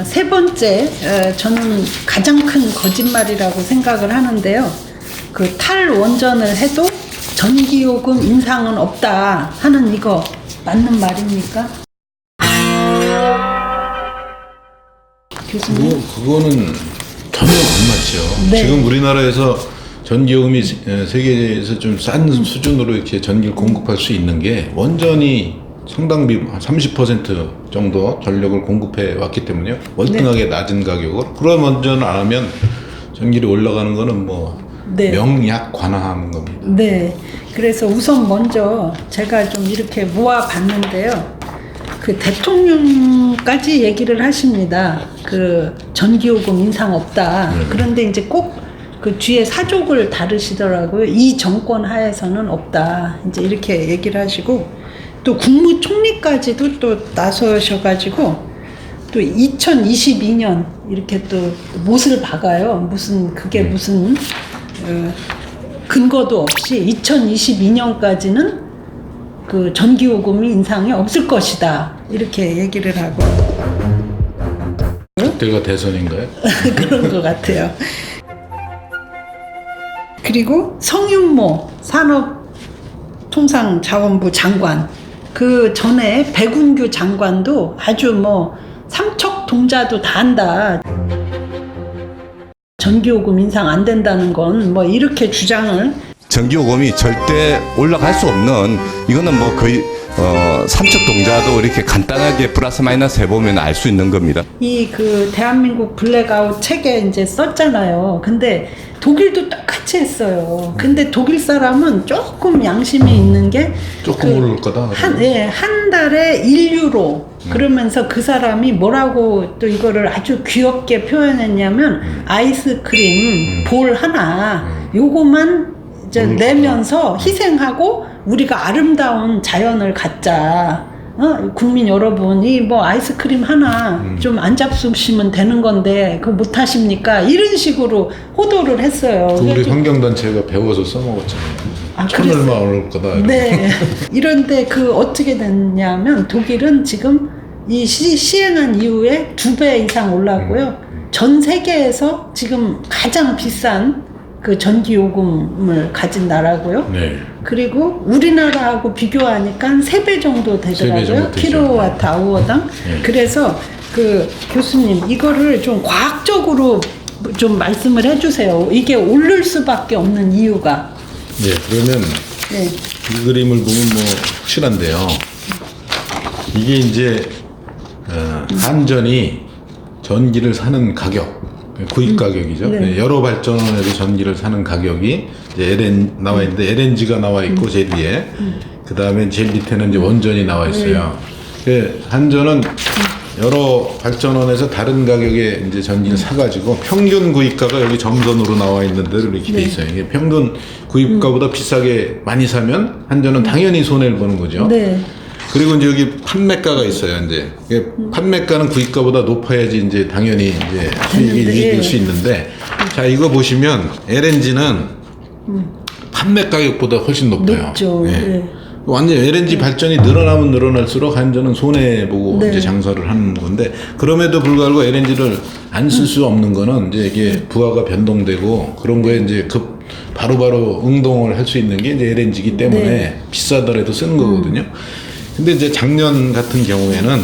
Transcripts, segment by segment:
세 번째, 저는 가장 큰 거짓말이라고 생각을 하는데요. 그 탈원전을 해도 전기요금 인상은 없다 하는 이거 맞는 말입니까? 교수님? 그거는 전혀 안 맞죠. 네. 지금 우리나라에서 전기요금이 세계에서 좀 싼 수준으로 이렇게 전기를 공급할 수 있는 게 원전이 상당 비율 한 30% 정도 전력을 공급해 왔기 때문에요. 월등하게 낮은 가격으로. 그런 원전을 안 하면 전기를 올라가는 거는 뭐 네. 명약관화하는 겁니다. 네. 그래서 우선 먼저 제가 좀 이렇게 모아봤는데요. 그 대통령까지 얘기를 하십니다. 그 전기요금 인상 없다. 그런데 이제 꼭 그 뒤에 사족을 다루시더라고요. 이 정권 하에서는 없다. 이제 이렇게 얘기를 하시고 또 국무총리까지도 또 나서셔가지고 또 2022년 이렇게 또 못을 박아요. 무슨 그게 무슨 근거도 없이 2022년까지는 그 전기요금이 인상이 없을 것이다. 이렇게 얘기를 하고. 그때가 대선인가요? 그런 것 같아요. 그리고 성윤모 산업통상자원부 장관, 그 전에 백운규 장관도 아주 뭐 삼척동자도 다 한다. 전기요금 인상 안 된다는 건 뭐 이렇게 주장을. 전기요금이 절대 올라갈 수 없는, 이거는 뭐 거의 삼척동자도 이렇게 간단하게 플러스 마이너스 해보면 알 수 있는 겁니다. 이 그 대한민국 블랙아웃 책에 이제 썼잖아요. 근데 독일도 똑같이 했어요. 근데 독일 사람은 조금 양심이 있는 게 조금 오를 거다. 한 달에 1유로 그러면서 그 사람이 뭐라고 또 이거를 아주 귀엽게 표현했냐면 아이스크림 볼 하나 요거만 이제 내면서 희생하고 우리가 아름다운 자연을 갖자. 국민 여러분이 뭐 아이스크림 하나 좀 안 잡수시면 되는 건데 그거 못 하십니까? 이런 식으로 호도를 했어요. 우리 환경단체가 배워서 써먹었잖아요. 천 얼마 오를 거다. 이렇게. 네. 이런데 그 어떻게 됐냐면 독일은 지금 이 시행한 이후에 2배 이상 올랐고요. 전 세계에서 지금 가장 비싼 그 전기요금을 가진 나라고요. 네. 그리고 우리나라하고 비교하니까 3배 정도 되더라고요. 정도 되죠. 킬로와트 아워당. 네. 그래서 그 교수님 이거를 좀 과학적으로 좀 말씀을 해주세요. 이게 오를 수밖에 없는 이유가. 네, 그러면 네. 이 그림을 보면 뭐 확실한데요. 이게 이제 한전이 전기를 사는 가격, 구입 가격이죠. 네. 여러 발전원에서 전기를 사는 가격이 이제 나와 있는데 LNG가 나와 있고 제일 위에, 그 다음에 제일 밑에는 이제 원전이 나와 있어요. 한전은 여러 발전원에서 다른 가격에 이제 전기를 사가지고 평균 구입가가 여기 점선으로 나와 있는 대로 이렇게 돼 있어요. 이게 평균 구입가보다 비싸게 많이 사면 한전은 당연히 손해를 보는 거죠. 네. 그리고 이제 여기 판매가가 있어요. 이제 판매가는 구입가보다 높아야지 이제 당연히 이제 수익이 유지될 수 있는데, 자 이거 보시면 LNG는 판매 가격보다 훨씬 높아요. 높죠. 예. 네. 완전 LNG 발전이 늘어나면 늘어날수록 한전은 손해 보고 네. 이제 장사를 하는 건데, 그럼에도 불구하고 LNG를 안 쓸 수 없는 거는 이제 이게 부하가 변동되고 그런 거에 이제 바로바로 응동을 할 수 있는 게 이제 LNG이기 때문에 네. 비싸더라도 쓰는 거거든요. 근데 이제 작년 같은 경우에는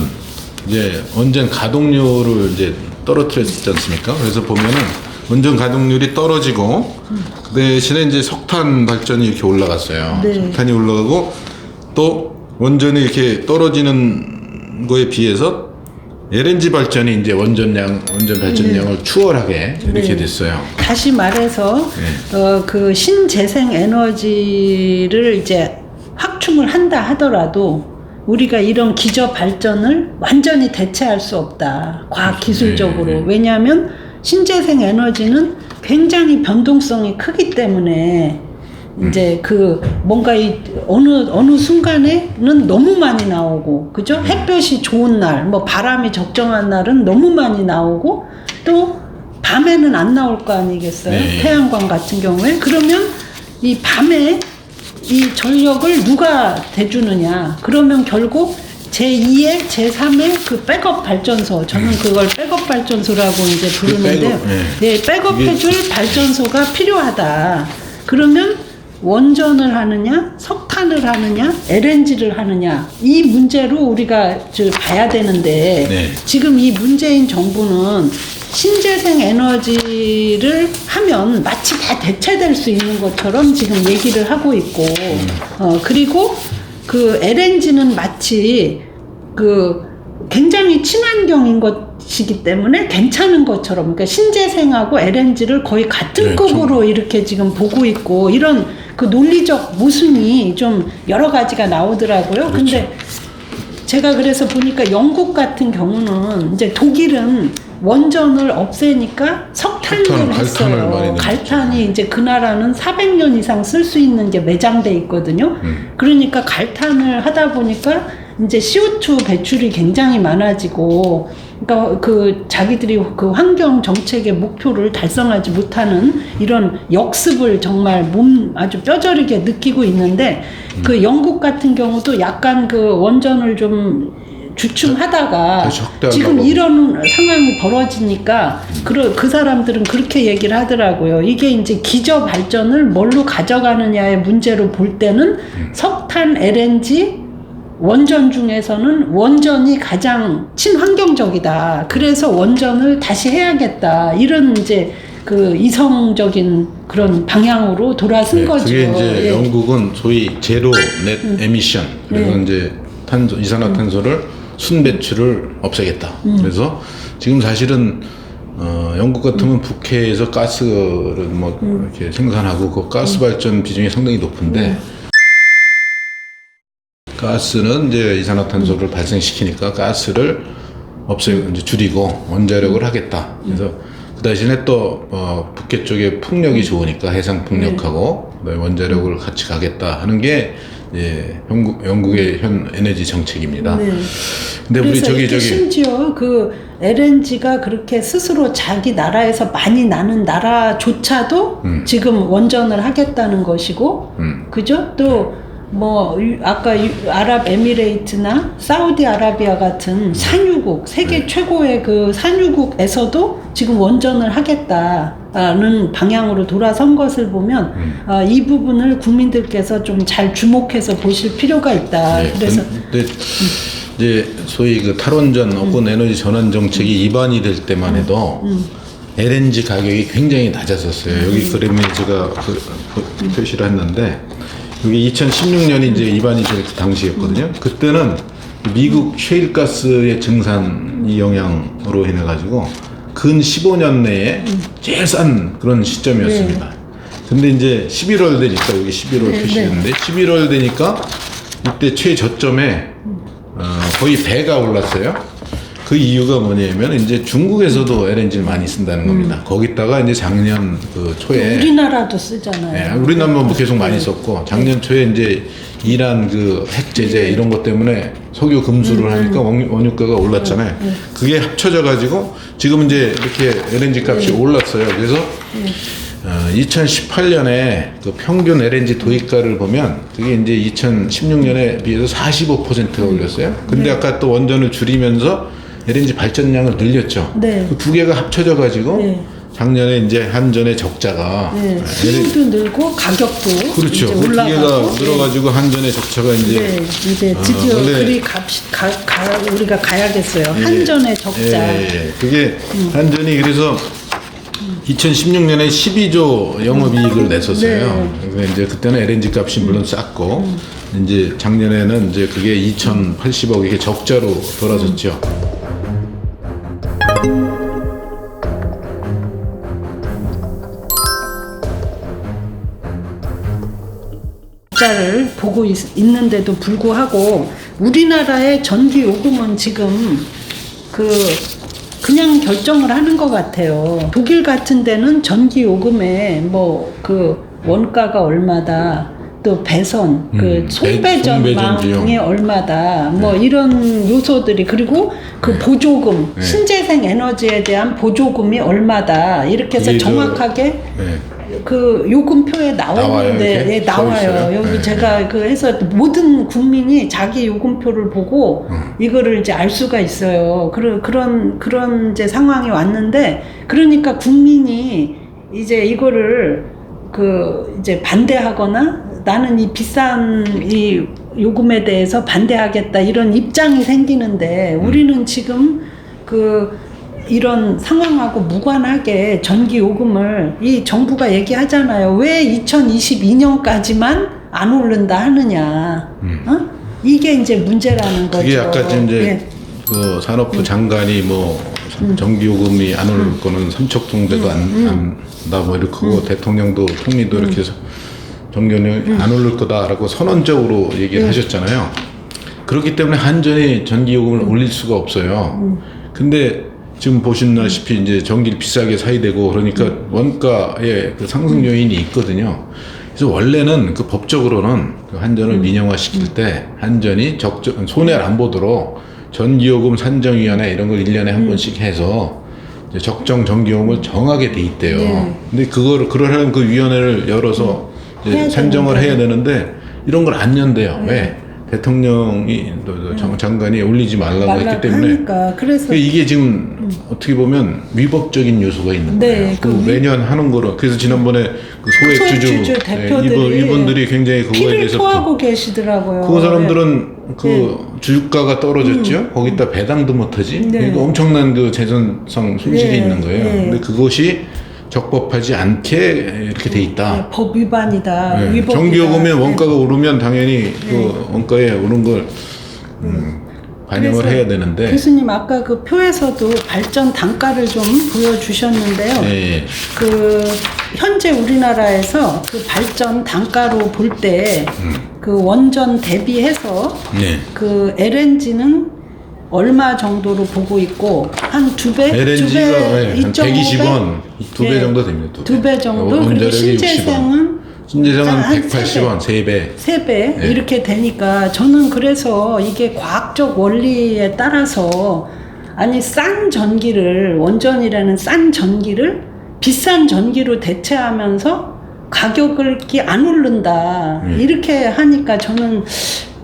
이제 원전 가동률을 이제 떨어뜨렸지 않습니까? 그래서 보면은 원전 가동률이 떨어지고 그 대신에 이제 석탄 발전이 이렇게 올라갔어요. 네. 석탄이 올라가고 또 원전이 이렇게 떨어지는 거에 비해서 LNG 발전이 이제 원전 발전량을 추월하게 이렇게 됐어요. 다시 말해서 그 신재생 에너지를 이제 확충을 한다 하더라도 우리가 이런 기저 발전을 완전히 대체할 수 없다. 과학 기술적으로. 왜냐하면 신재생 에너지는 굉장히 변동성이 크기 때문에 이제 그 뭔가 이 어느 순간에는 너무 많이 나오고, 그죠? 햇볕이 좋은 날, 뭐 바람이 적정한 날은 너무 많이 나오고, 또 밤에는 안 나올 거 아니겠어요? 네. 태양광 같은 경우에. 그러면 이 밤에 이 전력을 누가 대주느냐? 그러면 결국 제2의 제3의 그 백업 발전소, 저는 그걸 백업 발전소라고 이제 부르는데요. 예, 백업해줄 발전소가 필요하다. 그러면 원전을 하느냐, 석탄을 하느냐, LNG를 하느냐, 이 문제로 우리가 봐야 되는데, 네. 지금 지금 이 문재인 정부는 신재생 에너지를 하면 마치 다 대체될 수 있는 것처럼 지금 얘기를 하고 있고, 그리고 그 LNG는 마치 그 굉장히 친환경인 것이기 때문에 괜찮은 것처럼, 그러니까 신재생하고 LNG를 거의 같은 네, 급으로 이렇게 지금 보고 있고, 이런 그 논리적 모순이 좀 여러 가지가 나오더라고요. 그렇죠. 근데 제가 그래서 보니까 영국 같은 경우는 이제 독일은 원전을 없애니까 석탄을 갈탄을 많이 했어요. 넣었죠. 갈탄이 이제 그 나라는 400년 이상 쓸 수 있는 게 매장돼 있거든요. 그러니까 갈탄을 하다 보니까 이제 CO2 배출이 굉장히 많아지고, 그러니까 그 자기들이 그 환경 정책의 목표를 달성하지 못하는 이런 역습을 정말 아주 뼈저리게 느끼고 있는데, 그 영국 같은 경우도 약간 그 원전을 좀 주춤하다가 다시 확대하려고. 지금 이런 상황이 벌어지니까 그 사람들은 그렇게 얘기를 하더라고요. 이게 이제 기저 발전을 뭘로 가져가느냐의 문제로 볼 때는 석탄, LNG, 원전 중에서는 원전이 가장 친환경적이다. 그래서 원전을 다시 해야겠다. 이런 이제 그 이성적인 그런 방향으로 돌아선 네, 거죠. 그게 이제 예. 영국은 소위 제로 넷 에미션, 그래서 이제 이산화탄소를 순배출을 없애겠다. 그래서 지금 사실은 영국 같으면 북해에서 가스를 뭐 이렇게 생산하고 그 가스 발전 비중이 상당히 높은데, 가스는 이제 이산화탄소를 발생시키니까 가스를 이제 줄이고 원자력을 하겠다. 그래서 그 대신에 또 북해 쪽에 풍력이 좋으니까 해상 풍력하고 그다음에 원자력을 같이 가겠다 하는 게 영국의 현 에너지 정책입니다. 네. 근데 우리 그래서 이렇게 심지어 그 LNG가 그렇게 스스로 자기 나라에서 많이 나는 나라조차도 지금 원전을 하겠다는 것이고, 그죠? 또 뭐 아까 아랍에미레이트나 사우디아라비아 같은 산유국, 세계 최고의 그 산유국에서도 지금 원전을 하겠다는 방향으로 돌아선 것을 보면 이 부분을 국민들께서 좀 잘 주목해서 보실 필요가 있다. 네, 그래서 근데 이제 소위 그 탈원전 오픈 에너지 전환 정책이 입안이 될 때만 해도 LNG 가격이 굉장히 낮았었어요. 여기 그림에 제가 표시를 했는데, 여기 2016년이 이제 입안이 될 당시였거든요. 그때는 미국 셰일가스의 증산이 영향으로 인해 가지고 근 15년 내에 제일 싼 그런 시점이었습니다. 근데 이제 11월 되니까, 여기 11월 표시했는데 11월 되니까 이때 최저점에 거의 배가 올랐어요. 그 이유가 뭐냐면 이제 중국에서도 LNG를 많이 쓴다는 겁니다. 거기다가 이제 작년 그 초에 우리나라도 쓰잖아요. 우리나라는 뭐 계속 많이 썼고, 작년 초에 이제 이란 그 핵 제재 이런 것 때문에 석유 금수를 하니까 원유가가 올랐잖아요. 그게 합쳐져 가지고 지금 이제 이렇게 LNG 값이 올랐어요. 그래서 2018년에 그 평균 LNG 도입가를 보면 그게 이제 2016년에 비해서 45%가 올렸어요. 근데 아까 또 원전을 줄이면서 LNG 발전량을 늘렸죠. 네. 그 두 개가 합쳐져 가지고 작년에 이제 한전의 적자가 수요도 늘고 가격도 그렇죠. 이제 그 두 개가 올라가고 늘어가지고 한전의 적자가 이제 이제 드디어 원래 그리 우리가 가야겠어요. 한전의 적자. 그게 한전이 그래서 2016년에 12조 영업이익을 냈었어요. 근데 이제 그때는 LNG 값이 물론 쌌고, 이제 작년에는 이제 그게 2,080억 이게 적자로 돌아섰죠. 적자를 보고 있는데도 불구하고 우리나라의 전기 요금은 지금 그냥 결정을 하는 것 같아요. 독일 같은 데는 전기 요금에 뭐 그 원가가 얼마다, 또 배선, 그 송배전망이 얼마다, 뭐 이런 요소들이, 그리고 그 보조금, 신재생 에너지에 대한 보조금이 얼마다, 이렇게 해서 정확하게 그 요금표에 나오는데 나와요, 예, 이렇게? 나와요. 써있어요? 여기 네. 제가 그 해서 모든 국민이 자기 요금표를 보고 이거를 이제 알 수가 있어요. 그런 이제 상황이 왔는데 그러니까 국민이 이제 이거를 그 이제 반대하거나 나는 이 비싼 이 요금에 대해서 반대하겠다 이런 입장이 생기는데 우리는 지금 그 이런 상황하고 무관하게 전기 요금을 이 정부가 얘기하잖아요. 왜 2022년까지만 안 오른다 하느냐. 어? 이게 이제 문제라는 거죠. 그게 아까 지금 이제 예. 그 산업부 장관이 뭐 전기 요금이 안 오를 거는 삼척동자도 안 한다 뭐 이렇게 하고 대통령도 총리도 이렇게 해서 전기요금이 안 오를 거다라고 선언적으로 얘기를 하셨잖아요. 그렇기 때문에 한전이 전기 요금을 올릴 수가 없어요. 근데 지금 보시다시피 이제 전기를 비싸게 사야 되고 그러니까 원가에 그 상승 요인이 있거든요. 그래서 원래는 그 법적으로는 그 한전을 민영화 시킬 때 한전이 손해를 안 보도록 전기요금 산정위원회 이런 걸 1년에 한 번씩 해서 이제 적정 전기요금을 정하게 돼 있대요. 네. 근데 그러려면 그 위원회를 열어서 이제 해야 산정을 되는데. 해야 되는데 이런 걸 안 연대요. 왜? 대통령이 장관이 올리지 말라고 했기 때문에 하니까 그래서 이게 지금 어떻게 보면 위법적인 요소가 있는 네, 거예요. 그 매년 하는 거로 그래서 지난번에 그 소액주주 대표들이 이분들이 굉장히 그거에 피를 대해서 토하고 계시더라고요. 그 사람들은 그 주가가 떨어졌죠. 거기다 배당도 못하지. 네. 그러니까 엄청난 그 재산상 손실이 네, 있는 거예요. 네. 근데 그것이 적법하지 않게 이렇게 돼 있다. 네, 법 위반이다. 네. 위법이다. 전기요금에 네. 원가가 오르면 당연히 그 원가에 오른 걸 반영을 그래서 해야 되는데. 교수님 아까 그 표에서도 발전 단가를 좀 보여주셨는데요. 네. 그 현재 우리나라에서 그 발전 단가로 볼 때 그 원전 대비해서 네. 그 LNG는 얼마 정도로 보고 있고 한 두 배, LNG가 한 120원, 두 배 예, 정도 됩니다. 두 배 정도. 그리고 원자력이 신재생은 60원. 신재생은 한 180원, 3배. 3배 네. 이렇게 되니까 저는 그래서 이게 과학적 원리에 따라서 아니 싼 전기를 원전이라는 싼 전기를 비싼 전기로 대체하면서 가격을 안 오른다 이렇게 하니까 저는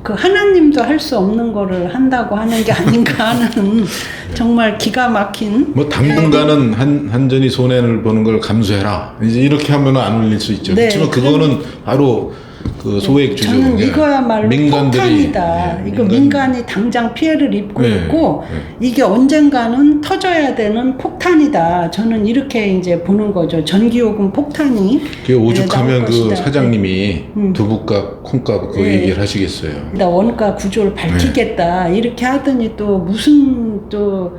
그 하나님도 할 수 없는 거를 한다고 하는 게 아닌가 하는 정말 기가 막힌 뭐 당분간은 한전이 손해를 보는 걸 감수해라. 이제 이렇게 하면 안 올릴 수 있죠. 네, 그렇지만 그거는 바로 그 소액주주. 저는 그러니까 이거야말로 폭탄이다. 네, 이거 민간이 당장 피해를 입고 네, 있고 네. 이게 언젠가는 터져야 되는 폭탄이다. 저는 이렇게 이제 보는 거죠. 전기요금 폭탄이. 그게 오죽하면 나올 그 것이다. 사장님이 두부값, 콩값 그 네. 얘기를 하시겠어요. 나 원가 구조를 밝히겠다. 이렇게 하더니 또 무슨 또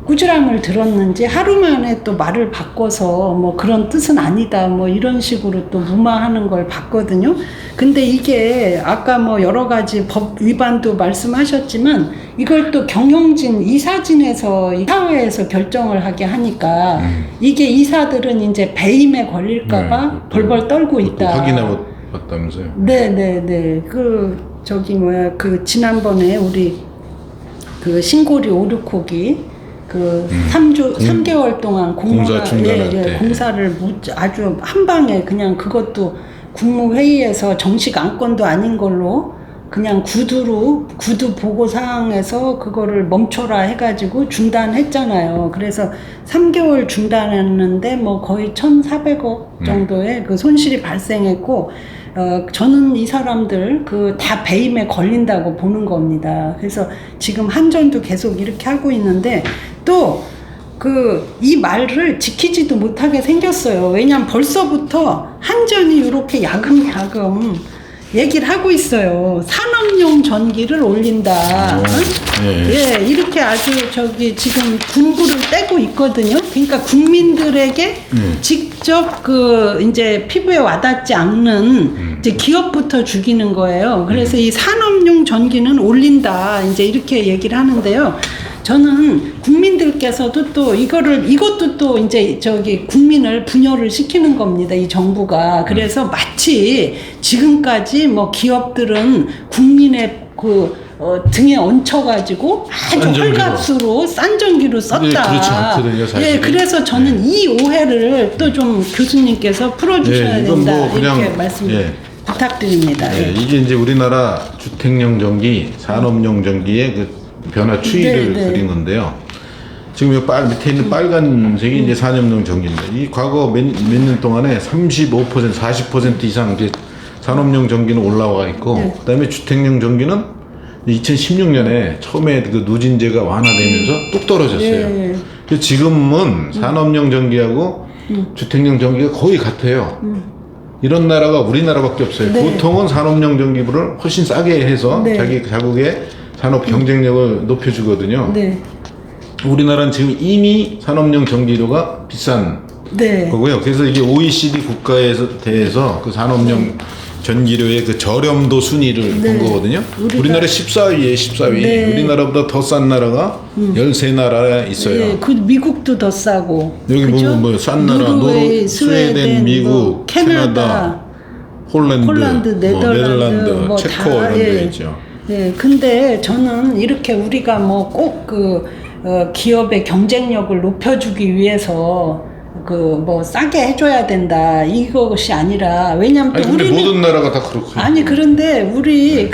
꾸지람을 들었는지 하루 만에 또 말을 바꿔서 뭐 그런 뜻은 아니다 뭐 이런 식으로 또 무마하는 걸 봤거든요. 근데 이게 아까 뭐 여러 가지 법 위반도 말씀하셨지만 이걸 또 경영진 이사진에서 사회에서 결정을 하게 하니까 이게 이사들은 이제 배임에 걸릴까봐 네, 벌벌 떨고 그것도 있다. 확인하고 봤다면서요. 네네네. 그 저기 뭐야 그 지난번에 우리 그 신고리 오르코기 그 3개월 동안 공사 중단할 때. 공사를 아주 한 방에 그냥 그것도 국무회의에서 정식 안건도 아닌 걸로 그냥 구두 보고 사항에서 그거를 멈춰라 해가지고 중단했잖아요. 그래서 3개월 중단했는데 뭐 거의 1,400억 정도의 그 손실이 발생했고 저는 이 사람들 그 다 배임에 걸린다고 보는 겁니다. 그래서 지금 한전도 계속 이렇게 하고 있는데 또 이 말을 지키지도 못하게 생겼어요. 왜냐면 벌써부터 한전이 이렇게 야금야금 얘기를 하고 있어요. 산업용 전기를 올린다. 예, 이렇게 아주 지금 군부를 떼고 있거든요. 그러니까 국민들에게 직접 이제 피부에 와닿지 않는 이제 기업부터 죽이는 거예요. 그래서 이 산업용 전기는 올린다. 이제 이렇게 얘기를 하는데요. 저는 국민들께서도 또 이것도 또 이제 국민을 분열을 시키는 겁니다. 이 정부가. 그래서 마치 지금까지 뭐 기업들은 국민의 등에 얹혀가지고 아주 싼 전기로. 헐값으로 싼 전기로 썼다. 네, 그렇지 않거든요, 사실은. 예, 그래서 저는 이 오해를 또 좀 교수님께서 풀어주셔야 예, 이건 된다. 뭐 그냥, 이렇게 말씀 예. 부탁드립니다. 예, 이게 이제 우리나라 주택용 전기, 산업용 전기의 그 변화 추이를 네, 네. 그린 건데요. 지금 이 밑에 있는 빨간색이 이제 산업용 전기인데, 이 과거 몇 년 동안에 35%, 40% 이상 이제 산업용 전기는 올라와 있고, 네. 그다음에 주택용 전기는 2016년에 처음에 그 누진제가 완화되면서 뚝 떨어졌어요. 예. 그래서 지금은 산업용 전기하고 주택용 전기가 거의 같아요. 이런 나라가 우리나라밖에 없어요. 네. 보통은 산업용 전기부를 훨씬 싸게 해서 네. 자기 자국의 산업 경쟁력을 높여주거든요. 네. 우리나라는 지금 이미 산업용 전기료가 비싼 네. 거고요. 그래서 이게 OECD 국가에 대해서 그 산업용 전기료의 그 저렴도 순위를 네. 본 거거든요. 우리나라 14위에 14위. 네. 우리나라보다 더 싼 나라가 13나라에 있어요. 예, 그 미국도 더 싸고. 여기 그죠? 뭐 싼 나라, 노르웨이, 스웨덴, 미국, 뭐 캐나다, 홀란드, 네덜란드, 뭐 체코 다, 이런 데 예. 있죠. 예, 근데 저는 이렇게 우리가 뭐 꼭 기업의 경쟁력을 높여주기 위해서 뭐 싸게 해줘야 된다 이것이 아니라 왜냐면 또 아니 근데 우리는 모든 나라가 다 그렇고. 아니 그런데 우리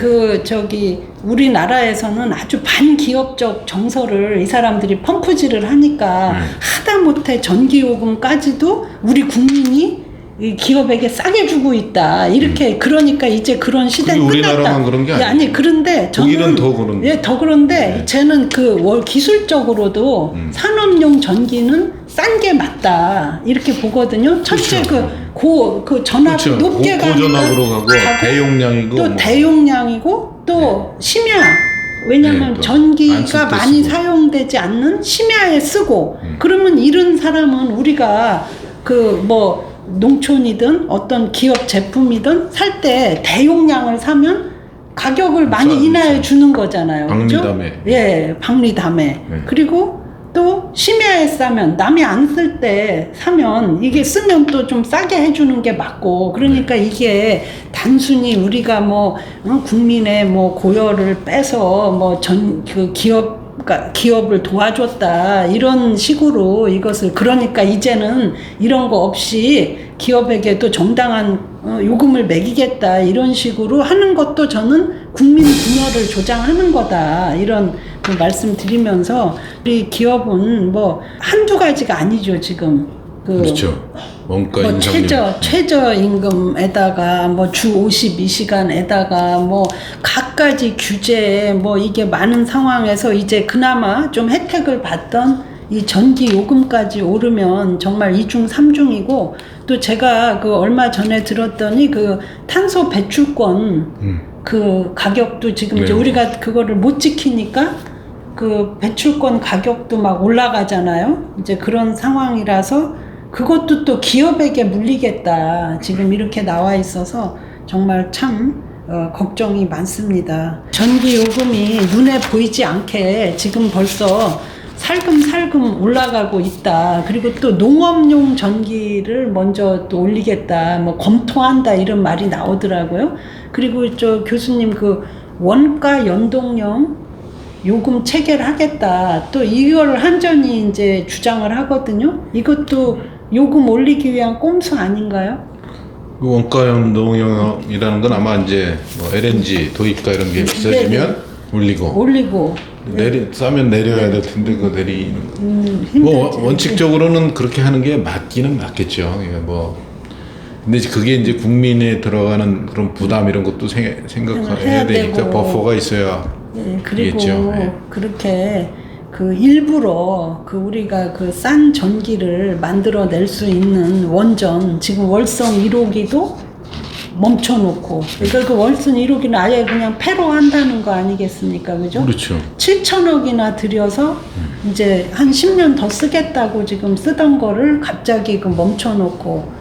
우리나라에서는 아주 반기업적 정서를 이 사람들이 펌프질을 하니까 하다못해 전기요금까지도 우리 국민이 이 기업에게 싸게 주고 있다 이렇게 그러니까 이제 그런 시대는 그게 끝났다. 우리나라만 그런 게 예, 아니에요. 아니 그런데 저는 독일은 더 그런데. 예, 더 그런데 쟤는 기술적으로도 산업용 전기는 싼 게 맞다 이렇게 보거든요. 첫째 그렇죠. 그 전압이 그렇죠. 높게 가니까 고전압으로 가고 대용량이고 또 뭐. 대용량이고 또 심야 왜냐하면 네, 또 안 전기가 쓸 때 많이 쓰고. 사용되지 않는 심야에 쓰고 그러면 이런 사람은 우리가 농촌이든 어떤 기업 제품이든 살 때 대용량을 사면 가격을 많이 싸, 인하해 주는 거잖아요. 그죠? 박리담에. 예, 박리담에. 네. 그리고 또 심야에 싸면 남이 안 쓸 때 사면 이게 쓰면 또 좀 싸게 해주는 게 맞고 그러니까 이게 단순히 우리가 국민의 고열을 빼서 기업을 도와줬다 이런 식으로 이것을 그러니까 이제는 이런 거 없이 기업에게도 정당한 요금을 매기겠다 이런 식으로 하는 것도 저는 국민 분열을 조장하는 거다 이런 말씀 드리면서 우리 기업은 한두 가지가 아니죠 지금 그렇죠. 원가 인상. 최저임금에다가 주 52시간에다가 갖가지 규제에 이게 많은 상황에서 이제 그나마 좀 혜택을 받던 이 전기 요금까지 오르면 정말 이중 삼중이고 또 제가 얼마 전에 들었더니 탄소 배출권 그 가격도 지금 이제 네. 우리가 그거를 못 지키니까 배출권 가격도 막 올라가잖아요. 이제 그런 상황이라서 그것도 또 기업에게 물리겠다. 지금 이렇게 나와 있어서 정말 참 걱정이 많습니다. 전기 요금이 눈에 보이지 않게 지금 벌써 살금살금 올라가고 있다. 그리고 또 농업용 전기를 먼저 또 올리겠다. 검토한다 이런 말이 나오더라고요. 그리고 교수님 원가 연동형 요금 체계를 하겠다. 또 이걸 한전이 이제 주장을 하거든요. 이것도 요금 올리기 위한 꼼수 아닌가요? 그 원가 연동형이라는 건 아마 이제 LNG 도입가 이런 게 비싸지면 네네. 올리고 싸면 내려야 될 텐데 그 내리는 힘들지. 원칙적으로는 그렇게 하는 게 맞기는 맞겠죠. 근데 그게 이제 국민에 들어가는 그런 부담 이런 것도 생각해야 되니까 되고. 버퍼가 있어야 네, 그리고 되겠죠. 예. 그렇게 일부러 우리가 싼 전기를 만들어낼 수 있는 원전 지금 월성 1호기도 멈춰놓고 그러니까 월성 1호기는 아예 그냥 폐로 한다는 거 아니겠습니까, 그죠? 그렇죠. 7천억이나 들여서 이제 한 10년 더 쓰겠다고 지금 쓰던 거를 갑자기 멈춰놓고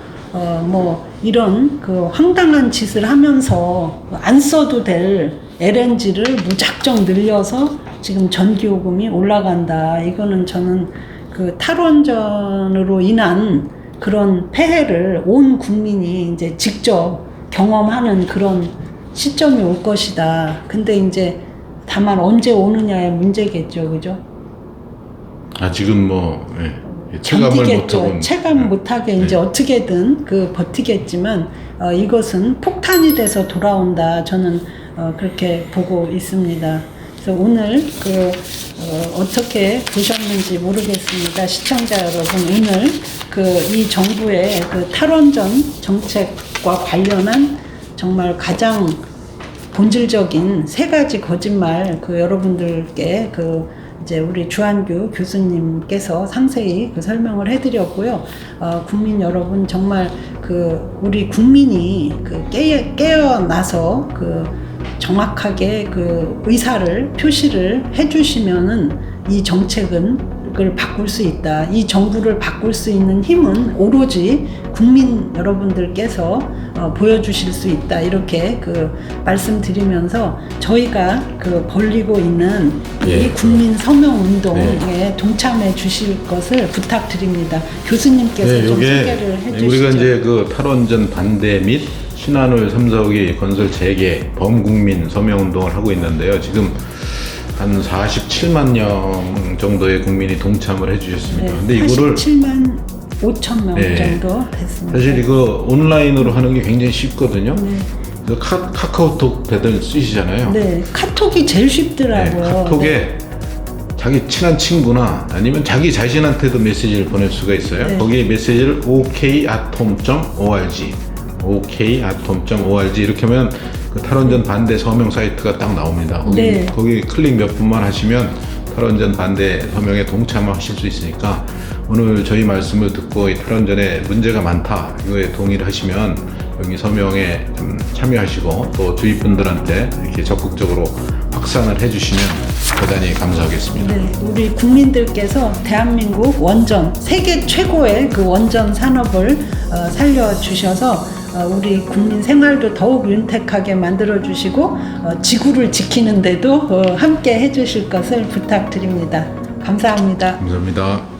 이런 황당한 짓을 하면서 안 써도 될 LNG를 무작정 늘려서 지금 전기요금이 올라간다. 이거는 저는 탈원전으로 인한 그런 폐해를 온 국민이 이제 직접 경험하는 그런 시점이 올 것이다. 근데 이제 다만 언제 오느냐의 문제겠죠, 그죠? 아 지금 뭐 체감을 견디겠죠. 못하고 체감 못하게 이제 어떻게든 버티겠지만 이것은 폭탄이 돼서 돌아온다. 저는 그렇게 보고 있습니다. 그래서 오늘 어떻게 보셨는지 모르겠습니다. 시청자 여러분, 오늘 이 정부의 탈원전 정책과 관련한 정말 가장 본질적인 3가지 거짓말 여러분들께 이제 우리 주한규 교수님께서 상세히 설명을 해드렸고요. 국민 여러분, 정말 우리 국민이 깨어나서 정확하게 의사를 표시를 해주시면은 이 정책을 바꿀 수 있다. 이 정부를 바꿀 수 있는 힘은 오로지 국민 여러분들께서 보여주실 수 있다. 이렇게 말씀드리면서 저희가 벌리고 있는 이 국민 서명 운동에 동참해 주실 것을 부탁드립니다. 교수님께서 좀 소개를 해주시죠. 우리가 이제 탈원전 반대 및 신한울 3, 4호기 건설 재개 범국민 서명 운동을 하고 있는데요. 지금 한 47만 명 정도의 국민이 동참을 해주셨습니다. 근데 이거를 47만 5천 명 정도 됐습니다. 사실 이거 온라인으로 하는 게 굉장히 쉽거든요. 카카오톡 다들 쓰시잖아요. 네, 카톡이 제일 쉽더라고요. 카톡에 자기 친한 친구나 아니면 자기 자신한테도 메시지를 보낼 수가 있어요. 거기에 메시지를 okatom.org 이렇게 하면 탈원전 반대 서명 사이트가 딱 나옵니다. 거기 클릭 몇 분만 하시면 탈원전 반대 서명에 동참하실 수 있으니까 오늘 저희 말씀을 듣고 이 탈원전에 문제가 많다 이거에 동의를 하시면 여기 서명에 좀 참여하시고 또 주위 분들한테 이렇게 적극적으로 확산을 해주시면 대단히 감사하겠습니다. 네, 우리 국민들께서 대한민국 원전, 세계 최고의 원전 산업을 살려주셔서 우리 국민 생활도 더욱 윤택하게 만들어주시고 지구를 지키는데도 함께 해주실 것을 부탁드립니다. 감사합니다. 감사합니다.